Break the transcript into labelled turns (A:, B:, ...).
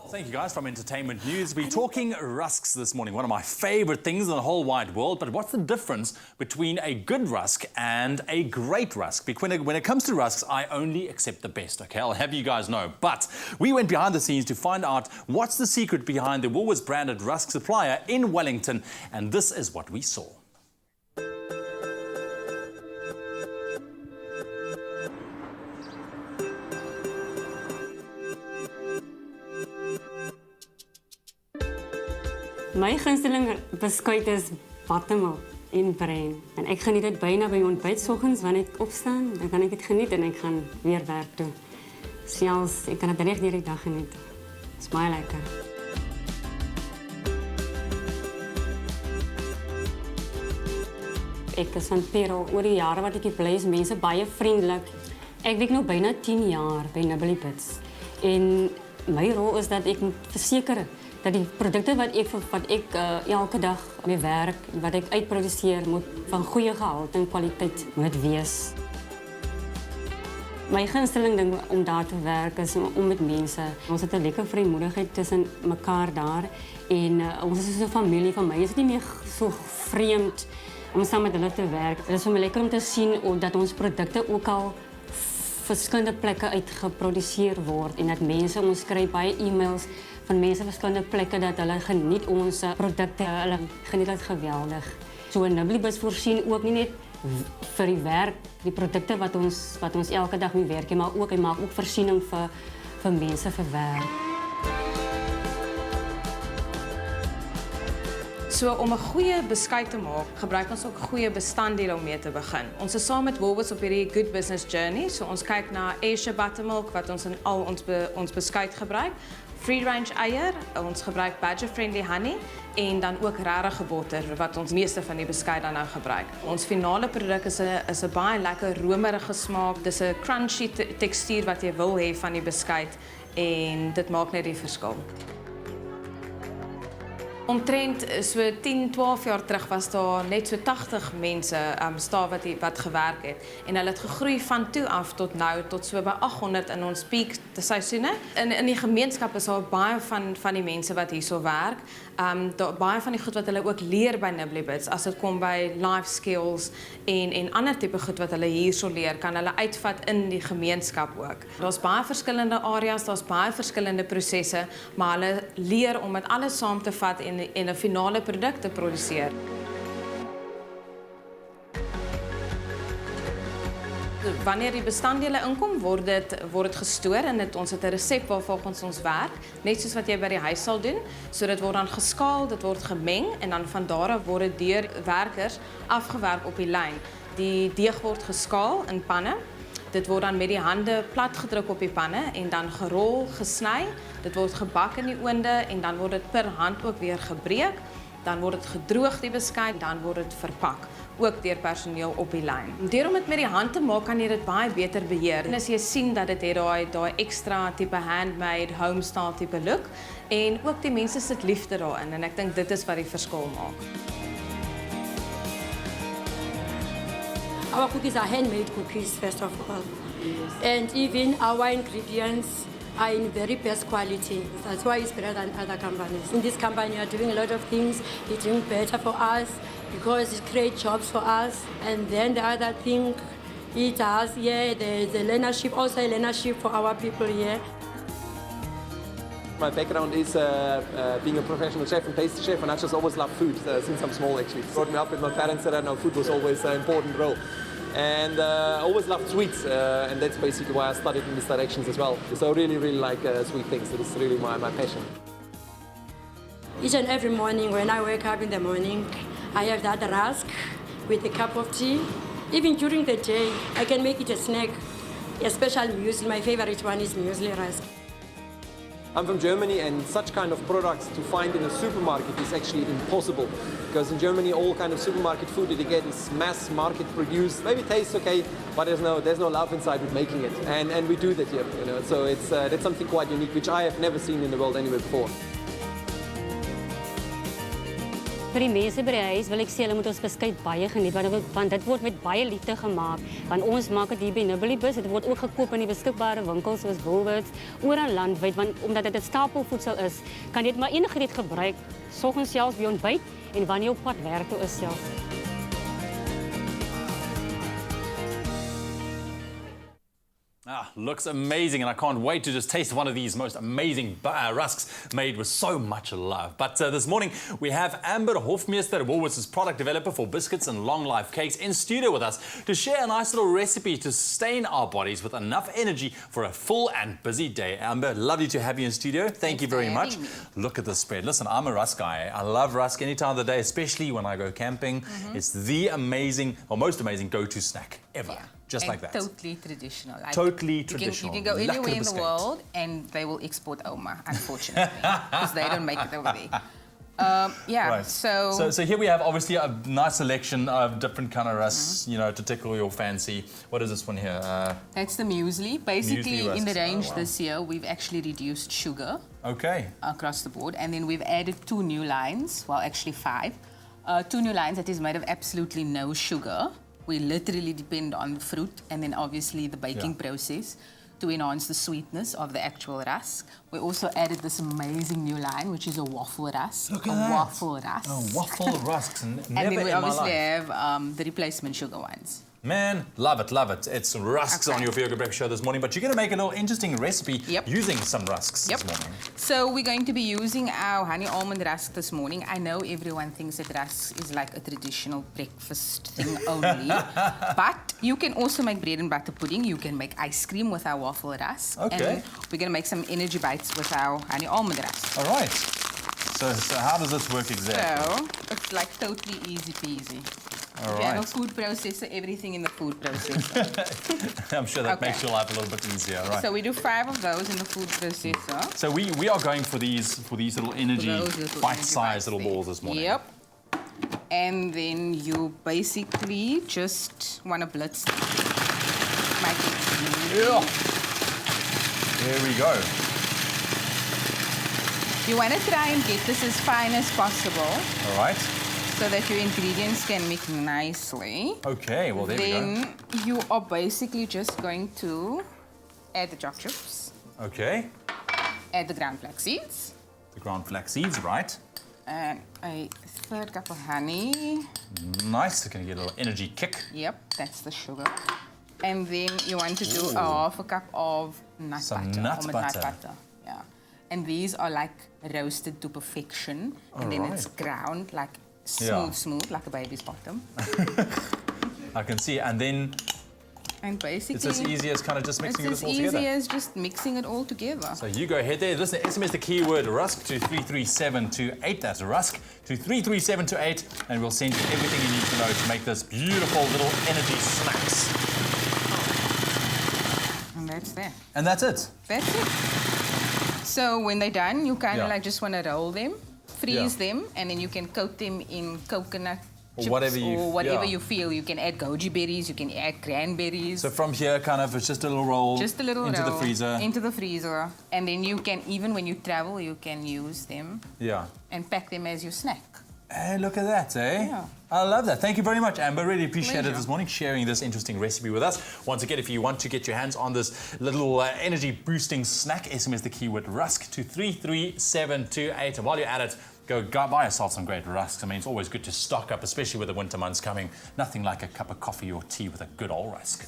A: Thank you guys from Entertainment News. We're talking rusks this morning, one of my favorite things in the whole wide world. But what's the difference between a good rusk and a great rusk? Because when it comes to rusks, I only accept the best, okay? I'll have you guys know. But we went behind the scenes to find out what's the secret behind the Woolworths Branded Rusk supplier in Wellington. And this is what we saw.
B: My gunsteling beskuit is buttermilk en brein. En ek geniet dit byna by ontbyt soggens wanneer ek opstaan, dan kan ek dit geniet en ek gaan weer werk toe. Selfs ek kan dit reg deur die dag geniet. Dit is baie lekker. Ek is van Pero. Oor die jare wat ek hier bly is mense baie vriendelik. Ek werk nou byna 10 jaar by Nibbly Bits. En my rol is dat ek moet verseker dat die produkte wat ek elke dag mee werk, wat ek uitproduseer, moet van goeie gehalte en kwaliteit moet wees. My gunsteling ding om daar te werk is om met mense. Ons het 'n lekker vrymoedigheid tussen mekaar daar en ons is so 'n familie. Van my is dit nie meer so vreemd om saam met hulle te werk. Dit is vir my lekker om te sien dat ons produkte ook al verskillende plekke uitgeproduseer word en dat mense, ons kry baie e-mails van mense verskillende plekke dat hulle geniet ons produkte, hulle geniet dit geweldig. So Nibbly Bits voorsien ook nie net vir die werk, die produkte wat ons elke dag mee werk, maar ook hy maak ook voorsiening vir mense vir werk.
C: So om 'n goeie beskuit te maak, gebruik ons ook goeie bestanddele om mee te begin. Ons is saam met Woolworths op hierdie good business journey. So ons kyk na Ayrshire buttermilk wat ons in al ons beskuit gebruik, free range eier, ons gebruik badger friendly honey en dan ook regte botter wat ons meeste van die beskuit dan nou gebruik. Ons finale produk is 'n baie lekker romerige smaak. Dis 'n crunchy tekstuur wat jy wil hê van die beskuit en dit maak net die verskil. Omtrent so 10, 12 jaar terug was daar net so 80 mense wat gewerk het. En hulle het gegroei van toe af tot nou, tot so by 800 in ons peak seisoene. In die gemeenskap is daar baie van die mense wat hierso werk. Baie van die goed wat hulle ook leer by Nibbly Bits, as dit kom by life skills en ander tipe goed wat hulle hierso leer, kan hulle uitvat in die gemeenskap ook. Daar's baie verskillende areas, daar's baie verskillende prosesse, maar hulle leer om dit alles saam te vat en 'n finale produk te produseer. Wanneer die bestanddele inkom, word dit gestoor en ons het 'n resep waarvolgens ons werk, net soos wat jy by die huis sal doen. So dit word dan geskaal, dit word gemeng en dan van daar af word dit deur werkers afgewerk op die lyn. Die deeg word geskaal in panne. Dit word dan met die hande plat gedruk op die panne en dan gerol, gesny. Dit word gebak in die oonde en dan word dit per hand ook weer gebreek. Dan word dit gedroog die beskuit, dan word dit verpak, ook deur personeel op die lyn. Deur om dit met die hand te maak, kan jy dit baie beter beheer. En as jy sien dat dit het daai ekstra tipe handmade, homestyle tipe look en ook die mense sit liefde daarin en ek dink dit is wat die verskil maak.
D: Our cookies are handmade cookies, first of all. And even our ingredients are in very best quality. That's why it's better than other companies. In this company, we are doing a lot of things. It's doing better for us because it creates jobs for us. And then the other thing, it has, the learnership, also a learnership for our people here.
E: My background is being a professional chef and pastry chef, and I just always loved food since I'm small, actually. Brought me up with my parents that I know food was always an important role. And I always loved sweets, and that's basically why I studied in these directions as well. So I really, really like sweet things. It is really my passion.
D: Each and every morning when I wake up in the morning, I have that rusk with a cup of tea. Even during the day, I can make it a snack, a special muesli. My favorite one is muesli rusk.
E: I'm from Germany, and such kind of products to find in a supermarket is actually impossible. Because in Germany, all kind of supermarket food that you get is mass market produced. Maybe it tastes okay, but there's no love inside with making it. And we do that here, you know. So that's something quite unique, which I have never seen in the world anywhere before.
B: Vir die mense by die huis wil ek sê hulle moet ons beskuit baie geniet want dit word met baie liefde gemaak. Want ons maak dit hier by Nibblebus. Dit word ook gekoop in die beskikbare winkels soos Woolworths oral landwyd want omdat dit 'n stapelvoedsel is, kan jy dit maar enige tyd gebruik, soggens selfs by ontbyt en wanneer jy op pad werk toe is selfs.
A: Ah, looks amazing, and I can't wait to just taste one of these most amazing rusks made with so much love. But this morning we have Amber Hofmeester, Woolworths product developer for biscuits and long life cakes, in studio with us to share a nice little recipe to sustain our bodies with enough energy for a full and busy day. Amber, lovely to have you in studio. Thank you very much. Look at this spread. Listen, I'm a rusk guy. I love rusk any time of the day, especially when I go camping. It's the amazing, or most amazing go-to snack ever.
F: Yeah.
A: Just
F: and
A: like that.
F: Totally traditional. Like,
A: totally traditional.
F: You can go anywhere in the
A: biscuit.
F: world and they will export Oma, unfortunately, because they don't make it over there. Yeah,
A: Right. So here we have obviously a nice selection of different kind of rusks, you know, to tickle your fancy. What is this one here?
F: That's the muesli. Basically,
A: Muesli
F: in the
A: rusks.
F: range
A: Oh, wow.
F: this year, we've actually reduced sugar
A: Okay.
F: across the board, and then we've added 2 new lines. Well, actually 5. 2 new lines that is made of absolutely no sugar. We literally depend on the fruit and then obviously the baking process to enhance the sweetness of the actual rusk. We also added this amazing new line, which is a waffle rusk.
A: Look at
F: a
A: that.
F: waffle rusk.
A: Oh, waffle rusks. Never
F: And then we
A: in my
F: obviously
A: life.
F: have the replacement sugar ones.
A: Man, love it, love it. It's rusks
F: Okay.
A: on your Feel Good Breakfast show this morning, but you're going to make a little interesting recipe using some rusks this morning.
F: So we're going to be using our honey almond rusk this morning. I know everyone thinks that rusk is like a traditional breakfast thing only, but you can also make bread and butter pudding. You can make ice cream with our waffle rusk.
A: Okay.
F: And we're going to make some energy bites with our honey almond rusk.
A: All right. So how does this work exactly?
F: So it's like totally easy peasy.
A: All
F: If you have a
A: right.
F: food processor, everything in the food processor.
A: I'm sure that
F: Okay.
A: makes your life a little bit easier, right?
F: So we do 5 of those in the food processor.
A: So we are going for these little energy,
F: Those little
A: bite-sized
F: energy
A: little
F: bites
A: balls this morning.
F: Yep. And then you basically just want to blitz them. Make it.
A: Yeah. There we go.
F: You want to try and get this as fine as possible
A: All right.
F: so that your ingredients can mix nicely.
A: Okay, well, there we go.
F: Then you are basically just going to add the chopped chips,
A: Okay.
F: add the ground flax seeds,
A: The ground flax seeds, right.
F: and a 1/3 cup of honey.
A: Nice. It's going to get a little energy kick.
F: Yep, that's the sugar. And then you want to do a 1/2 cup of nut
A: Some
F: butter.
A: nut
F: almond
A: butter.
F: Nut butter. Yeah. And these are like roasted to perfection. And then it's
A: Alright.
F: ground like
A: Yeah.
F: smooth, like a baby's bottom.
A: I can see. And then
F: And basically,
A: it's as easy as kind of just mixing
F: it's
A: this
F: as
A: all
F: easy
A: together.
F: as just mixing it all together.
A: So you go ahead there. Listen, SMS the keyword rusk to 33728. That's rusk to 33728. And we'll send you everything you need to know to make this beautiful little energy snacks.
F: And that's that.
A: And that's it.
F: That's it. So when they're done, you kind of
A: Yeah.
F: like just want to roll them, freeze them, and then you can coat them in coconut
A: Or
F: chips
A: whatever you-
F: or whatever
A: yeah.
F: you feel. You can add goji berries, you can add cranberries.
A: So from here, kind of, it's just a little roll.
F: Just a little
A: into the
F: roll
A: freezer.
F: Into the freezer. And then you can, even when you travel, you can use them
A: Yeah.
F: and pack them as your snack.
A: Hey, look at that, eh?
F: Yeah.
A: I love that. Thank you very much, Amber. Really appreciate it
F: Pleasure.
A: this morning, sharing this interesting recipe with us. Once again, if you want to get your hands on this little energy-boosting snack, SMS the keyword rusk to 33728. And while you're at it, go buy yourself some great rusks. I mean, it's always good to stock up, especially with the winter months coming. Nothing like a cup of coffee or tea with a good old rusk.